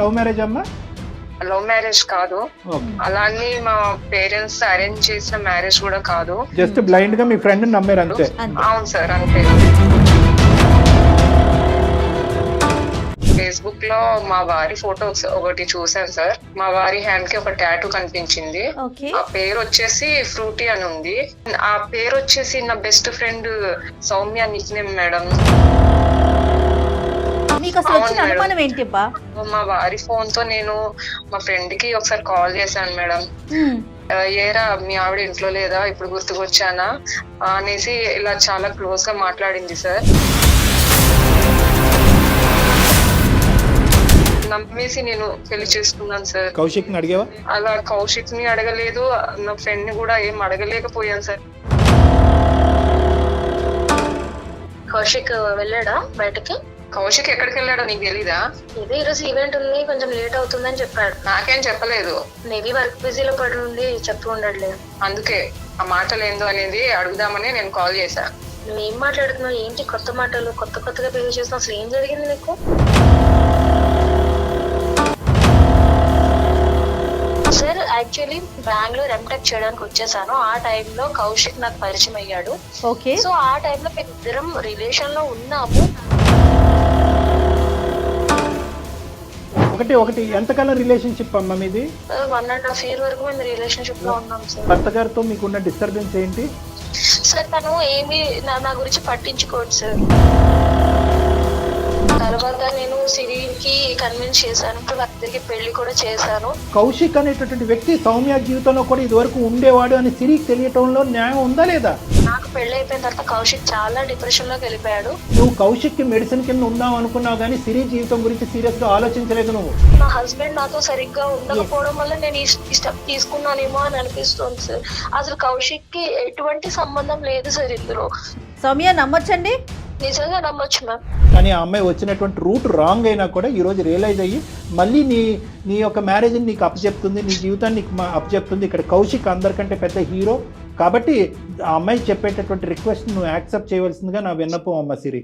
Love marriage అమ్మా? Love marriage కాదు, okay. అలానే మా పేరెంట్స్ అరేంజ్ చేసిన మ్యారేజ్ కూడా కాదు. జస్ట్ బ్లైండ్ గా మీ ఫ్రెండ్ నమ్మారు అంతే. అవును సార్, అంతే. ఫేస్బుక్ లో మా వారి ఫోటోస్ ఒకటి చూసాను సార్. మా వారి హ్యాండ్ కి ఒక టాటూ కనిపించింది. ఆ పేరు వచ్చేసి ఫ్రూటీ అని ఉంది. ఆ పేరు వచ్చేసి నా best friend Soumya Nick name madam. మీకు అసలు వచ్చిన అనుమానం ఏంటి అబ్బా? మా వారి ఫోన్ తో నేను మా ఫ్రెండ్ కి ఒకసారి కాల్ చేశాను మేడం. ఏరా మీ ఆవిడ ఇంట్లో లేదా, ఇప్పుడు గుర్తుకొచ్చానా అనేసి ఇలా చాలా క్లోజ్ గా మాట్లాడింది సార్. నమ్మేసి నేను పెళ్లి చేసుకున్నాను సార్. కౌశిక్ ని అడిగావా? అలా కౌశిక్ ని అడగలేదు, నా ఫ్రెండ్ ని కూడా ఏం అడగలేకపోయాను సార్. కౌశిక్ వెళ్ళాడా బయటకి? కౌశిక్ ఎక్కడికి వెళ్ళాడో నీకు తెలీదా? ఏదో ఈరోజు ఈవెంట్ ఉంది, కొంచెం లేట్ అవుతుందని చెప్పాడు. నాకేం చెప్పలేదు. మేబీ వర్క్ బిజీలో పడి ఉండి చెప్పి ఉండట్లే. అందుకే ఆ మాటలు ఏందో అనేది అడుగుదామని నేను కాల్ చేశా. నువ్వు ఏం మాట్లాడుతున్నావు ఏంటి? కొత్త మాటలు కొత్తగా బిహేవ్ చేస్తున్నావు. అసలు ఏం జరిగింది నీకు? సార్ యాక్చువల్లీ బెంగళూరు ఎంటెక్ చేయడానికి వచ్చేసాను. ఆ టైంలో కౌశిక్ నాకు పరిచయం అయ్యాడు. ఓకే. సో ఆ టైంలో మేము ఇద్దరం రిలేషన్ లో ఉన్నాము. ఒకటి ఎంతకాలం రిలేషన్షిప్ అమ్మా మీది? 1.5 year వరకు మేము రిలేషన్షిప్ లో ఉన్నాం సార్. భర్త గారితో మీకున్న డిస్టర్బెన్స్ ఏంటి? సార్ తను ఏమి నా గురించి పట్టించుకోడు సార్. తర్వాత నేను సిరికి కన్విన్స్ చేశాను, అతనికి పెళ్లి కూడా చేశాను. కౌశిక్ అనేటటువంటి వ్యక్తి సౌమ్య జీవితంలో కూడా ఇది వరకు ఉండేవాడు అని సిరికి తెలియటంలో న్యాయం ఉందా లేదా? నాకు పెళ్లి అయిపోయిన తర్వాత కౌశిక్ చాలా డిప్రెషన్ లోకి వెళ్ళిపోయాడు. నువ్వు కౌశిక్ కి మెడిసిన్ కింద ఉందాం అనుకున్నావు కానీ సిరి జీవితం గురించి సీరియస్ గా ఆలోచించలేదు నువ్వు. నా హస్బెండ్ నాతో సరిగ్గా ఉండకపోవడం వల్ల నేను ఈ స్టెప్ తీసుకున్నానేమో అని అనిపిస్తుంది సార్. అసలు కౌశిక్ కి ఎటువంటి సంబంధం లేదు సార్ ఇందులో. సౌమ్య నమ్మొచ్చండి? నిజంగా నమ్మొచ్చు మ్యామ్. కానీ ఆ అమ్మాయి వచ్చినటువంటి రూట్ రాంగ్ అయినా కూడా ఈ రోజు రియలైజ్ అయ్యి మళ్ళీ నీ యొక్క మ్యారేజ్ని నీకు అప్పచెప్తుంది, నీ జీవితాన్ని నీకు అప్పచెప్తుంది. ఇక్కడ కౌశిక్ అందరికంటే పెద్ద హీరో కాబట్టి ఆ అమ్మాయి చెప్పేటటువంటి రిక్వెస్ట్ నువ్వు యాక్సెప్ట్ చేయవలసిందిగా నా విన్నపం అమ్మ సిరి.